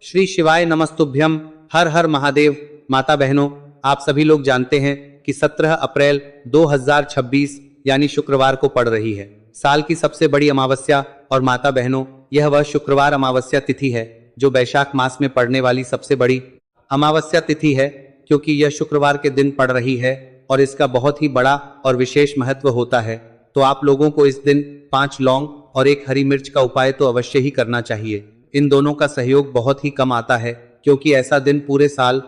श्री शिवाय नमस्तुभ्यम। हर हर महादेव। माता बहनों, आप सभी लोग जानते हैं कि 17 अप्रैल 2026 यानी शुक्रवार को पड़ रही है साल की सबसे बड़ी अमावस्या। और माता बहनों, यह वह शुक्रवार अमावस्या तिथि है जो वैशाख मास में पड़ने वाली सबसे बड़ी अमावस्या तिथि है, क्योंकि यह शुक्रवार के दिन पड़ रही है और इसका बहुत ही बड़ा और विशेष महत्व होता है। तो आप लोगों को इस दिन 5 लौंग और 1 हरी मिर्च का उपाय तो अवश्य ही करना चाहिए। इन दोनों का सहयोग बहुत ही कम आता है, क्योंकि ऐसा दिन पूरे साल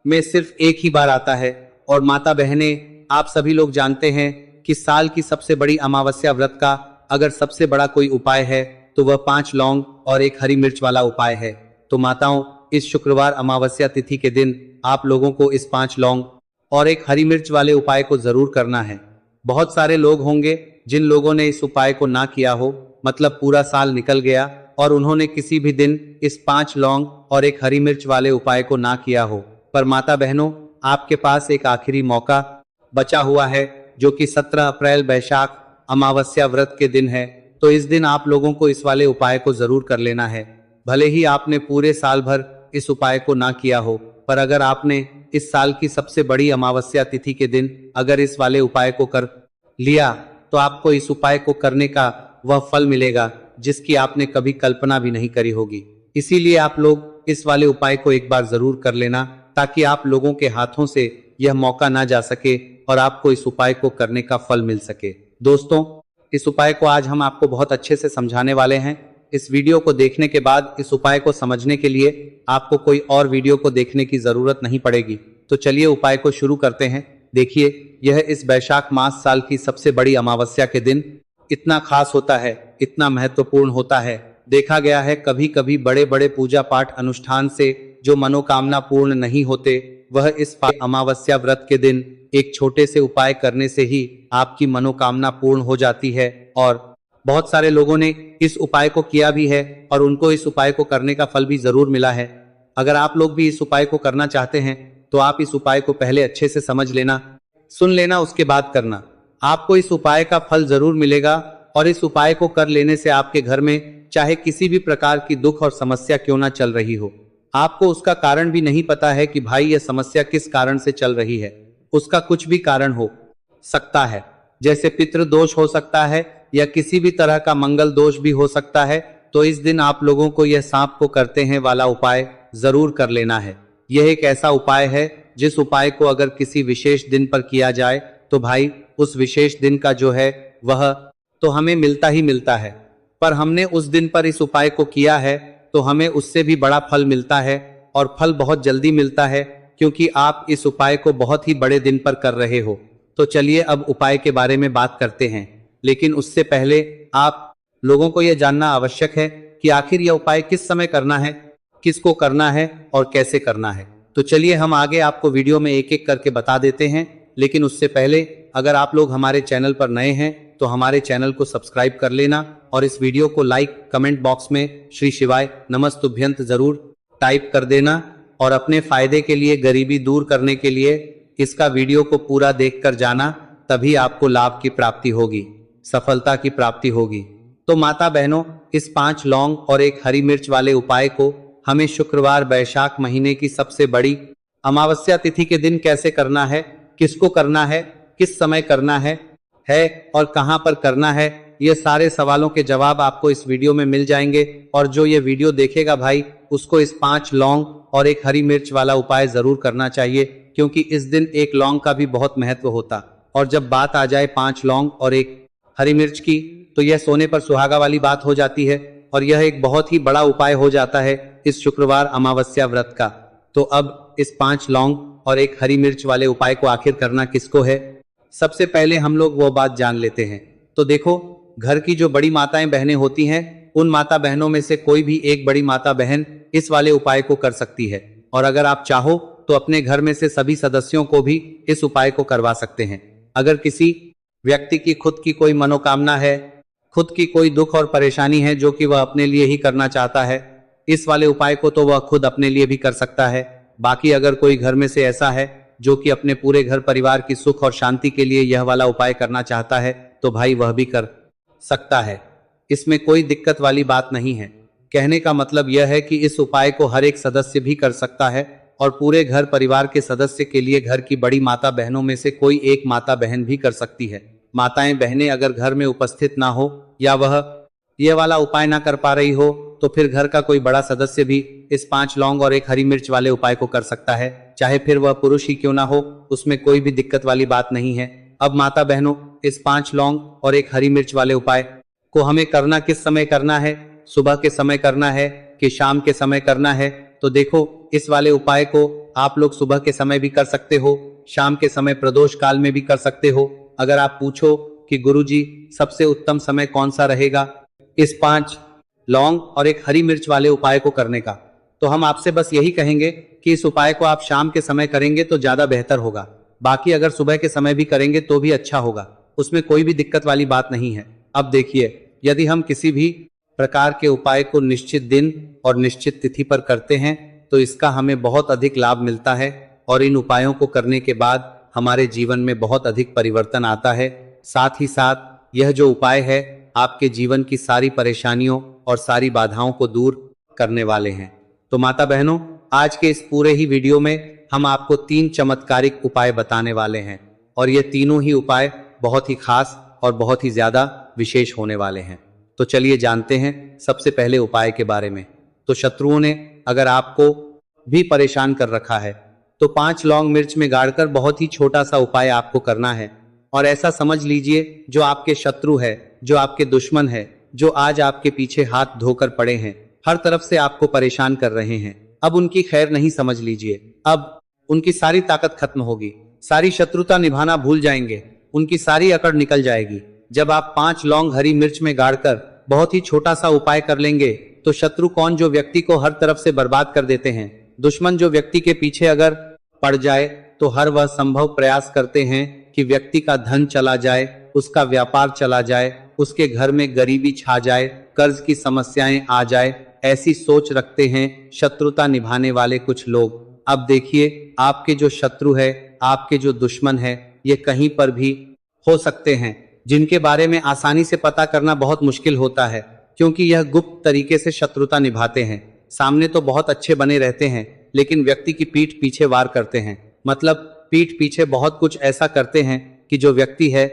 में सिर्फ एक ही बार आता है। और माता बहनें, आप सभी लोग जानते हैं कि साल की सबसे बड़ी अमावस्या व्रत का अगर सबसे बड़ा कोई उपाय है तो वह 5 लौंग और 1 हरी मिर्च वाला उपाय है। तो माताओं, इस शुक्रवार अमावस्या तिथि के दिन आप लोगों को इस 5 लौंग और 1 हरी मिर्च वाले उपाय को जरूर करना है। बहुत सारे लोग होंगे जिन लोगों ने इस उपाय को ना किया हो, मतलब पूरा साल निकल गया और उन्होंने किसी भी दिन इस 5 लौंग और 1 हरी मिर्च वाले उपाय को ना किया हो। पर माता बहनों, आपके पास एक आखिरी मौका बचा हुआ है, जो कि 17 अप्रैल वैशाख अमावस्या व्रत के दिन है। तो इस दिन आप लोगों को इस वाले उपाय को जरूर कर लेना है। भले ही आपने पूरे साल भर इस उपाय को ना किया हो, पर अगर आपने इस साल की सबसे बड़ी अमावस्या तिथि के दिन अगर इस वाले उपाय को कर लिया तो आपको इस उपाय को करने का वह फल मिलेगा जिसकी आपने कभी कल्पना भी नहीं करी होगी। इसीलिए आप लोग इस वाले उपाय को एक बार जरूर कर लेना, ताकि आप लोगों के हाथों से यह मौका ना जा सके और आपको इस उपाय को करने का फल मिल सके। दोस्तों, इस उपाय को आज हम आपको बहुत अच्छे से समझाने वाले हैं। इस वीडियो को देखने के बाद इस उपाय को समझने के लिए आपको कोई और वीडियो को देखने की जरूरत नहीं पड़ेगी। तो चलिए उपाय को शुरू करते हैं। देखिए, यह इस वैशाख मास साल की सबसे बड़ी अमावस्या के दिन इतना खास होता है, इतना महत्वपूर्ण होता है। देखा गया है कभी कभी बड़े बड़े पूजा पाठ अनुष्ठान से जो मनोकामना पूर्ण नहीं होते, वह इस अमावस्या व्रत के दिन एक छोटे से उपाय करने से ही आपकी मनोकामना पूर्ण हो जाती है। और बहुत सारे लोगों ने इस उपाय को किया भी है और उनको इस उपाय को करने का फल भी जरूर मिला है। अगर आप लोग भी इस उपाय को करना चाहते हैं तो आप इस उपाय को पहले अच्छे से समझ लेना, सुन लेना, उसके बाद करना। आपको इस उपाय का फल जरूर मिलेगा और इस उपाय को कर लेने से आपके घर में चाहे किसी भी प्रकार की दुख और समस्या क्यों ना चल रही हो, आपको उसका कारण भी नहीं पता है कि भाई यह समस्या किस कारण से चल रही है, उसका कुछ भी कारण हो सकता है। जैसे पितृ दोष हो सकता है या किसी भी तरह का मंगल दोष भी हो सकता है। तो इस दिन आप लोगों को यह सांप को करते हैं वाला उपाय जरूर कर लेना है। यह एक ऐसा उपाय है जिस उपाय को अगर किसी विशेष दिन पर किया जाए तो भाई उस विशेष दिन का जो है वह तो हमें मिलता ही मिलता है। पर हमने उस दिन पर इस उपाय को किया है तो हमें उससे भी बड़ा फल मिलता है, और फल बहुत जल्दी मिलता है, क्योंकि आप इस उपाय को बहुत ही बड़े दिन पर कर रहे हो। तो चलिए अब उपाय के बारे में बात करते हैं। लेकिन उससे पहले आप लोगों को यह जानना आवश्यक है कि आखिर यह उपाय किस समय करना है, किसको करना है और कैसे करना है। तो चलिए हम आगे आपको वीडियो में एक एक करके बता देते हैं। लेकिन उससे पहले अगर आप लोग हमारे चैनल पर नए हैं तो हमारे चैनल को सब्सक्राइब कर लेना और इस वीडियो को लाइक, कमेंट बॉक्स में श्री शिवाय नमस्तुभ्यंत जरूर टाइप कर देना। और अपने फायदे के लिए, गरीबी दूर करने के लिए इसका वीडियो को पूरा देखकर जाना, तभी आपको लाभ की प्राप्ति होगी, सफलता की प्राप्ति होगी। तो माता बहनों, इस 5 लौंग और 1 हरी मिर्च वाले उपाय को हमें शुक्रवार वैशाख महीने की सबसे बड़ी अमावस्या तिथि के दिन कैसे करना है, किसको करना है, किस समय करना है और कहां पर करना है, ये सारे सवालों के जवाब आपको इस वीडियो में मिल जाएंगे। और जो ये वीडियो देखेगा भाई, उसको इस 5 लौंग और 1 हरी मिर्च वाला उपाय जरूर करना चाहिए, क्योंकि इस दिन 1 लौंग का भी बहुत महत्व होता। और जब बात आ जाए 5 लौंग और 1 हरी मिर्च की, तो यह सोने पर सुहागा वाली बात हो जाती है और यह एक बहुत ही बड़ा उपाय हो जाता है इस शुक्रवार अमावस्या व्रत का। तो अब इस 5 लौंग और 1 हरी मिर्च वाले उपाय को आखिर करना किसको है, सबसे पहले हम लोग वो बात जान लेते हैं। तो देखो, घर की जो बड़ी माताएं बहनें होती हैं, उन माता बहनों में से कोई भी एक बड़ी माता बहन इस वाले उपाय को कर सकती है। और अगर आप चाहो तो अपने घर में से सभी सदस्यों को भी इस उपाय को करवा सकते हैं। अगर किसी व्यक्ति की खुद की कोई मनोकामना है, खुद की कोई दुख और परेशानी है जो कि वह अपने लिए ही करना चाहता है, इस वाले उपाय को तो वह खुद अपने लिए भी कर सकता है। बाकी अगर कोई घर में से ऐसा है जो कि अपने पूरे घर परिवार की सुख और शांति के लिए यह वाला उपाय करना चाहता है, तो भाई वह भी कर सकता है। इसमें कोई दिक्कत वाली बात नहीं है। कहने का मतलब यह है कि इस उपाय को हर एक सदस्य भी कर सकता है और पूरे घर परिवार के सदस्य के लिए घर की बड़ी माता बहनों में से कोई एक माता बहन भी कर सकती है। माताएं बहनें अगर घर में उपस्थित ना हो या वह ये वाला उपाय ना कर पा रही हो तो फिर घर का कोई बड़ा सदस्य भी इस 5 लौंग और 1 हरी मिर्च वाले उपाय को कर सकता है, चाहे फिर वह पुरुष ही क्यों ना हो, उसमें कोई भी दिक्कत वाली बात नहीं है। अब माता बहनों, इस 5 लौंग और 1 हरी मिर्च वाले उपाय को हमें करना किस समय करना है? सुबह के समय करना है कि शाम के समय करना है? तो देखो, इस वाले उपाय को आप लोग सुबह के समय भी कर सकते हो, शाम के समय प्रदोष काल में भी कर सकते हो। अगर आप पूछो कि गुरुजी सबसे उत्तम समय कौन सा रहेगा इस 5 लौंग और 1 हरी मिर्च वाले उपाय को करने का, तो हम आपसे बस यही कहेंगे कि इस उपाय को आप शाम के समय करेंगे तो ज्यादा बेहतर होगा। बाकी अगर सुबह के समय भी करेंगे तो भी अच्छा होगा, उसमें कोई भी दिक्कत वाली बात नहीं है। अब देखिए, यदि हम किसी भी प्रकार के उपाय को निश्चित दिन और निश्चित तिथि पर करते हैं तो इसका हमें बहुत अधिक लाभ मिलता है और इन उपायों को करने के बाद हमारे जीवन में बहुत अधिक परिवर्तन आता है। साथ ही साथ यह जो उपाय है आपके जीवन की सारी परेशानियों और सारी बाधाओं को दूर करने वाले हैं। तो माता बहनों, आज के इस पूरे ही वीडियो में हम आपको 3 चमत्कारिक उपाय बताने वाले हैं और ये तीनों ही उपाय बहुत ही खास और बहुत ही ज्यादा विशेष होने वाले हैं। तो चलिए जानते हैं सबसे पहले उपाय के बारे में। तो शत्रुओं ने अगर आपको भी परेशान कर रखा है तो 5 लौंग मिर्च में गाड़कर बहुत ही छोटा सा उपाय आपको करना है। और ऐसा समझ लीजिए, जो आपके शत्रु है, जो आपके दुश्मन है, जो आज आपके पीछे हाथ धोकर पड़े हैं, हर तरफ से आपको परेशान कर रहे हैं, अब उनकी खैर नहीं समझ लीजिए। अब उनकी सारी ताकत खत्म होगी, सारी शत्रुता निभाना भूल जाएंगे, उनकी सारी अकड़ निकल जाएगी। जब आप 5 लौंग हरी मिर्च में गाड़कर बहुत ही छोटा सा उपाय कर लेंगे तो शत्रु कौन, जो व्यक्ति को हर तरफ से बर्बाद कर देते हैं, दुश्मन जो व्यक्ति के पीछे अगर पड़ जाए तो हर वह संभव प्रयास करते हैं कि व्यक्ति का धन चला जाए, उसका व्यापार चला जाए, उसके घर में गरीबी छा जाए, कर्ज की समस्याएं आ जाए, ऐसी सोच रखते हैं शत्रुता निभाने वाले कुछ लोग। अब देखिए, आपके जो शत्रु है, आपके जो दुश्मन है, ये कहीं पर भी हो सकते हैं, जिनके बारे में आसानी से पता करना बहुत मुश्किल होता है, क्योंकि यह गुप्त तरीके से शत्रुता निभाते हैं। सामने तो बहुत अच्छे बने रहते हैं लेकिन व्यक्ति की पीठ पीछे वार करते हैं, मतलब पीठ पीछे बहुत कुछ ऐसा करते हैं कि जो व्यक्ति है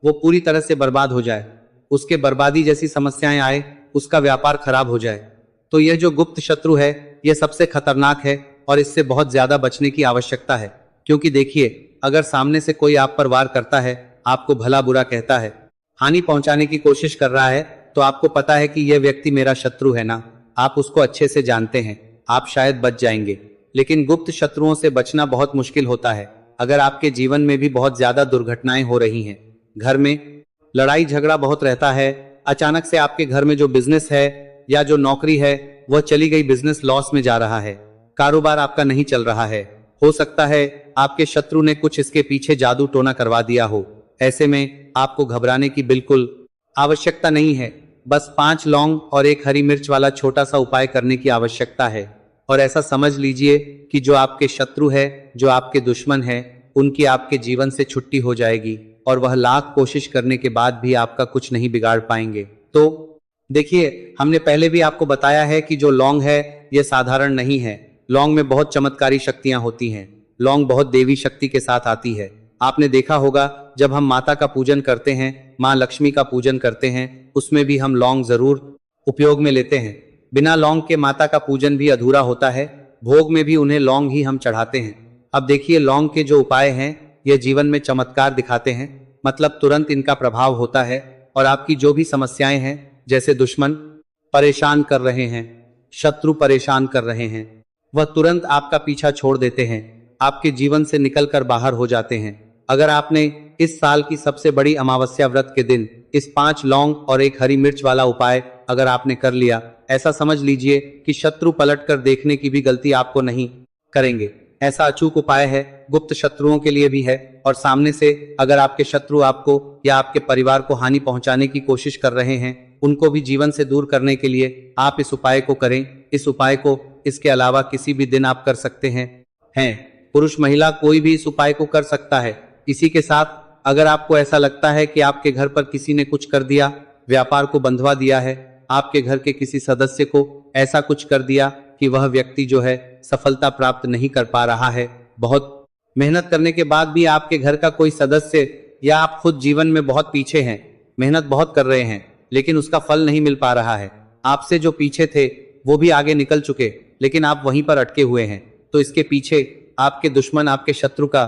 वो पूरी तरह से बर्बाद हो जाए, उसके बर्बादी जैसी समस्याएं आए, उसका व्यापार खराब हो जाए। तो यह जो गुप्त शत्रु है यह सबसे खतरनाक है और इससे बहुत ज्यादा बचने की आवश्यकता है। क्योंकि देखिए, अगर सामने से कोई आप पर वार करता है, आपको भला बुरा कहता है, हानि पहुंचाने की कोशिश कर रहा है, तो आपको पता है कि यह व्यक्ति मेरा शत्रु है ना, आप उसको अच्छे से जानते हैं, आप शायद बच जाएंगे। लेकिन गुप्त शत्रुओं से बचना बहुत मुश्किल होता है। अगर आपके जीवन में भी बहुत ज्यादा दुर्घटनाएं हो रही हैं, घर में लड़ाई झगड़ा बहुत रहता है, अचानक से आपके घर में जो बिजनेस है या जो नौकरी है वह चली गई, बिजनेस लॉस में जा रहा है, कारोबार आपका नहीं चल रहा है, हो सकता है आपके शत्रु ने कुछ इसके पीछे जादू टोना करवा दिया हो। ऐसे में आपको घबराने की बिल्कुल आवश्यकता नहीं है, बस 5 लौंग और 1 हरी मिर्च वाला छोटा सा उपाय करने की आवश्यकता है। और ऐसा समझ लीजिए कि जो आपके शत्रु है, जो आपके दुश्मन है, उनकी आपके जीवन से छुट्टी हो जाएगी और वह लाख कोशिश करने के बाद भी आपका कुछ नहीं बिगाड़ पाएंगे। तो देखिए, हमने पहले भी आपको बताया है कि जो लौंग है यह साधारण नहीं है, लौंग में बहुत चमत्कारी शक्तियां होती हैं, लौंग बहुत देवी शक्ति के साथ आती है। आपने देखा होगा, जब हम माता का पूजन करते हैं, माँ लक्ष्मी का पूजन करते हैं, उसमें भी हम लौंग जरूर उपयोग में लेते हैं। बिना लौंग के माता का पूजन भी अधूरा होता है, भोग में भी उन्हें लौंग ही हम चढ़ाते हैं। अब देखिए, लौंग के जो उपाय हैं यह जीवन में चमत्कार दिखाते हैं, मतलब तुरंत इनका प्रभाव होता है और आपकी जो भी समस्याएं हैं, जैसे दुश्मन परेशान कर रहे हैं, शत्रु परेशान कर रहे हैं, वह तुरंत आपका पीछा छोड़ देते हैं, आपके जीवन से निकलकर बाहर हो जाते हैं। अगर आपने इस साल की सबसे बड़ी अमावस्या व्रत के दिन इस 5 लौंग और 1 हरी मिर्च वाला उपाय अगर आपने कर लिया, ऐसा समझ लीजिए कि शत्रु पलट कर देखने की भी गलती आपको नहीं करेंगे। ऐसा अचूक उपाय है, गुप्त शत्रुओं के लिए भी है और सामने से अगर आपके शत्रु आपको या आपके परिवार को हानि पहुंचाने की कोशिश कर रहे हैं, उनको भी जीवन से दूर करने के लिए आप इस उपाय को करें। इस उपाय को इसके अलावा किसी भी दिन आप कर सकते हैं। पुरुष महिला कोई भी इस उपाय को कर सकता है। इसी के साथ अगर आपको ऐसा लगता है कि आपके घर पर किसी ने कुछ कर दिया, व्यापार को बंधवा दिया है, आपके घर के किसी सदस्य को ऐसा कुछ कर दिया कि वह व्यक्ति जो है सफलता प्राप्त नहीं कर पा रहा है। बहुत मेहनत करने के बाद भी आपके घर का कोई सदस्य या आप खुद जीवन में बहुत पीछे हैं, मेहनत बहुत कर रहे हैं लेकिन उसका फल नहीं मिल पा रहा है। आपसे जो पीछे थे वो भी आगे निकल चुके लेकिन आप वहीं पर अटके हुए हैं, तो इसके पीछे आपके दुश्मन, आपके शत्रु का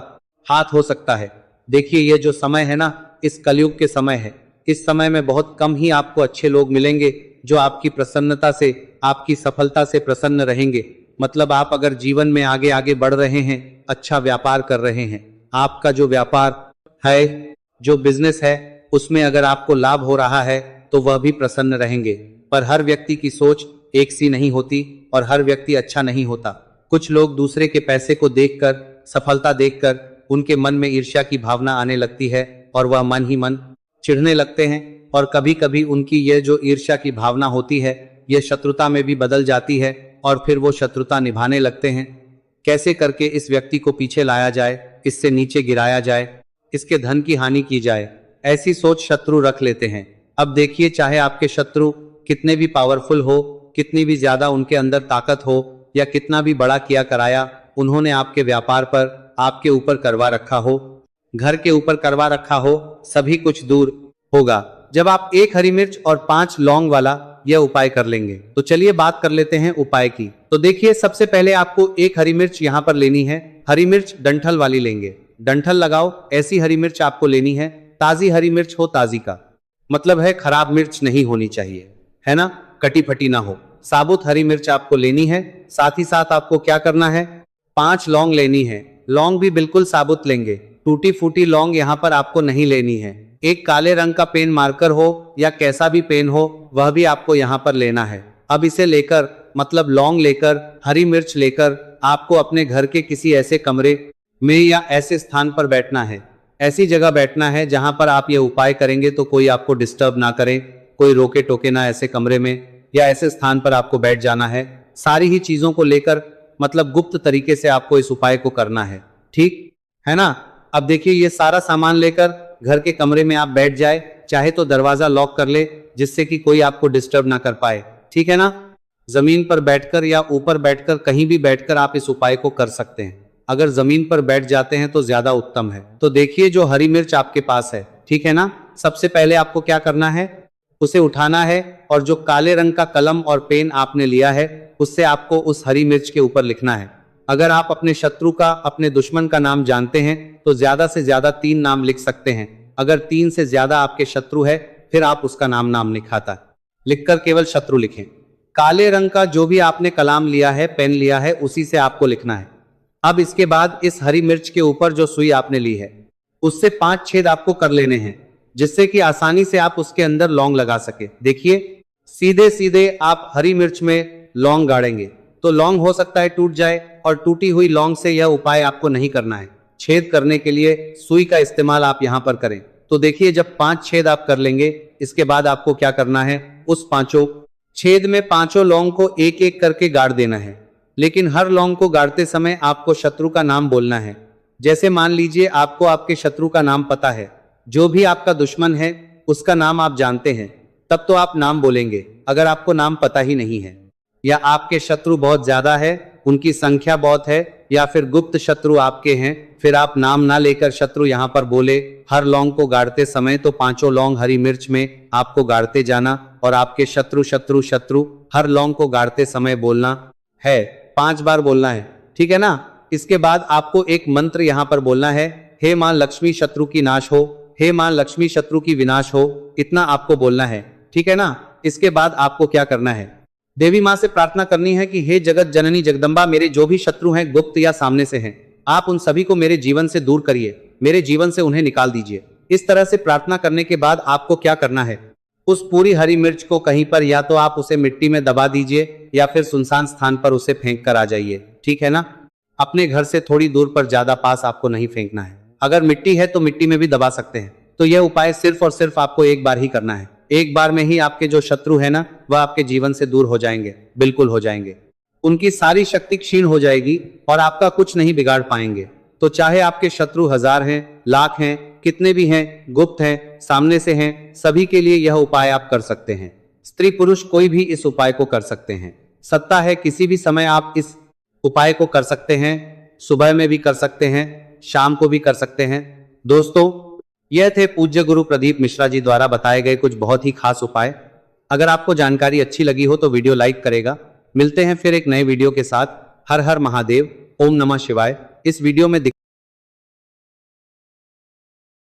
हाथ हो सकता है। देखिए, ये जो समय है ना, इस कलयुग के समय है। इस समय में बहुत कम ही आपको अच्छे लोग मिलेंगे जो आपकी प्रसन्नता से, आपकी सफलता से प्रसन्न रहेंगे। मतलब आप अगर जीवन में आगे आगे बढ़ रहे हैं, अच्छा व्यापार कर रहे हैं, आपका जो व्यापार है, जो बिजनेस है, उसमें अगर आपको लाभ हो रहा है तो वह भी प्रसन्न रहेंगे। पर हर व्यक्ति की सोच एक सी नहीं होती और हर व्यक्ति अच्छा नहीं होता। कुछ लोग दूसरे के पैसे को देखकर, सफलता देखकर उनके मन में ईर्ष्या की भावना आने लगती है और वह मन ही मन चिढ़ने लगते हैं और कभी कभी उनकी यह जो ईर्ष्या की भावना होती है यह शत्रुता में भी बदल जाती है और फिर वो शत्रुता निभाने लगते हैं। कैसे करके इस व्यक्ति को पीछे लाया जाए, इससे नीचे गिराया जाए, इसके धन की हानि की जाए, ऐसी सोच शत्रु रख लेते हैं। अब देखिए, चाहे आपके शत्रु कितने भी पावरफुल हो, कितनी भी ज्यादा उनके अंदर ताकत हो या कितना भी बड़ा किया कराया उन्होंने आपके व्यापार पर, आपके ऊपर करवा रखा हो, घर के ऊपर करवा रखा हो, सभी कुछ दूर होगा जब आप 1 हरी मिर्च और 5 लौंग वाला यह उपाय कर लेंगे। तो चलिए बात कर लेते हैं उपाय की। तो देखिए, सबसे पहले आपको 1 हरी मिर्च यहाँ पर लेनी है। हरी मिर्च डंठल वाली लेंगे, डंठल लगाओ ऐसी हरी मिर्च आपको लेनी है। ताजी हरी मिर्च हो, ताजी का मतलब है खराब मिर्च नहीं होनी चाहिए, है ना, कटी फटी ना हो। साबुत हरी मिर्च आपको लेनी है। साथ ही साथ आपको क्या करना है, 5 लौंग लेनी है। लौंग भी बिल्कुल साबुत लेंगे, टूटी फूटी लौंग यहाँ पर आपको नहीं लेनी है। एक काले रंग का पेन मार्कर हो या कैसा भी पेन हो वह भी आपको यहाँ पर लेना है। अब इसे लेकर, मतलब लौंग लेकर, हरी मिर्च लेकर आपको अपने घर के किसी ऐसे कमरे में या ऐसे स्थान पर बैठना है, ऐसी जगह बैठना है जहां पर आप ये उपाय करेंगे तो कोई आपको डिस्टर्ब ना करे, कोई रोके टोके ना। ऐसे कमरे में या ऐसे स्थान पर आपको बैठ जाना है। सारी ही चीजों को लेकर, मतलब गुप्त तरीके से आपको इस उपाय को करना है, ठीक है ना। अब देखिए, ये सारा सामान लेकर घर के कमरे में आप बैठ जाए, चाहे तो दरवाजा लॉक कर ले जिससे कि कोई आपको डिस्टर्ब ना कर पाए, ठीक है ना। जमीन पर बैठकर या ऊपर बैठकर, कहीं भी बैठकर आप इस उपाय को कर सकते हैं। अगर जमीन पर बैठ जाते हैं तो ज्यादा उत्तम है। तो देखिए, जो हरी मिर्च आपके पास है, ठीक है ना, सबसे पहले आपको क्या करना है, उसे उठाना है और जो काले रंग का कलम और पेन आपने लिया है उससे आपको उस हरी मिर्च के ऊपर लिखना है। अगर आप अपने शत्रु का, अपने दुश्मन का नाम जानते हैं तो ज्यादा से ज्यादा 3 नाम लिख सकते हैं। अगर 3 से ज्यादा आपके शत्रु है फिर आप उसका नाम लिखाता लिखकर केवल शत्रु लिखें। काले रंग का जो भी आपने कलाम लिया है, पेन लिया है, उसी से आपको लिखना है। अब इसके बाद इस हरी मिर्च के ऊपर जो सुई आपने ली है उससे 5 छेद आपको कर लेने हैं जिससे कि आसानी से आप उसके अंदर लौंग लगा सके। देखिए, सीधे सीधे आप हरी मिर्च में लौंग गाड़ेंगे तो लौंग हो सकता है टूट जाए और टूटी हुई लौंग से यह उपाय आपको नहीं करना है। छेद करने के लिए सुई का इस्तेमाल आप यहां पर करें। तो देखिए, जब 5 छेद आप कर लेंगे, इसके बाद आपको क्या करना है, उस 5 छेद में 5 लौंग को एक एक करके गाड़ देना है। लेकिन हर लौंग को गाड़ते समय आपको शत्रु का नाम बोलना है। जैसे मान लीजिए आपको आपके शत्रु का नाम पता है, जो भी आपका दुश्मन है उसका नाम आप जानते हैं, तब तो आप नाम बोलेंगे। अगर आपको नाम पता ही नहीं है या आपके शत्रु बहुत ज्यादा है, उनकी संख्या बहुत है, या फिर गुप्त शत्रु आपके हैं, फिर आप नाम ना लेकर शत्रु यहाँ पर बोले। हर लौंग को गाड़ते समय तो 5 लौंग हरी मिर्च में आपको गाड़ते जाना और आपके शत्रु शत्रु शत्रु हर लौंग को गाड़ते समय बोलना है, 5 बार बोलना है, ठीक है ना। इसके बाद आपको एक मंत्र यहाँ पर बोलना है, हे मां लक्ष्मी शत्रु की नाश हो, हे मां लक्ष्मी शत्रु की विनाश हो, इतना आपको बोलना है, ठीक है ना। इसके बाद आपको क्या करना है, देवी मां से प्रार्थना करनी है कि हे जगत जननी जगदम्बा, मेरे जो भी शत्रु हैं, गुप्त या सामने से हैं, आप उन सभी को मेरे जीवन से दूर करिए, मेरे जीवन से उन्हें निकाल दीजिए। इस तरह से प्रार्थना करने के बाद आपको क्या करना है, उस पूरी हरी मिर्च को कहीं पर या तो आप उसे मिट्टी में दबा दीजिए या फिर सुनसान स्थान पर उसे फेंक कर आ जाइए, ठीक है ना। अपने घर से थोड़ी दूर पर, ज्यादा पास आपको नहीं फेंकना है। अगर मिट्टी है तो मिट्टी में भी दबा सकते हैं। तो यह उपाय सिर्फ और सिर्फ आपको एक बार ही करना है। एक बार में ही आपके जो शत्रु है ना, वह आपके जीवन से दूर हो जाएंगे, बिल्कुल हो जाएंगे। उनकी सारी शक्ति क्षीण हो जाएगी और आपका कुछ नहीं बिगाड़ पाएंगे। तो चाहे आपके शत्रु 1000 हैं, लाख हैं, कितने भी हैं, गुप्त हैं, सामने से हैं, सभी के लिए यह उपाय आप कर सकते हैं। स्त्री पुरुष कोई भी इस उपाय को कर सकते हैं। सत्ता है, किसी भी समय आप इस उपाय को कर सकते हैं। सुबह में भी कर सकते हैं, शाम को भी कर सकते हैं। दोस्तों, यह थे पूज्य गुरु प्रदीप मिश्रा जी द्वारा बताए गए कुछ बहुत ही खास उपाय। अगर आपको जानकारी अच्छी लगी हो तो वीडियो लाइक करेगा। मिलते हैं फिर एक नए वीडियो के साथ। हर हर महादेव, ओम नमः शिवाय। इस वीडियो में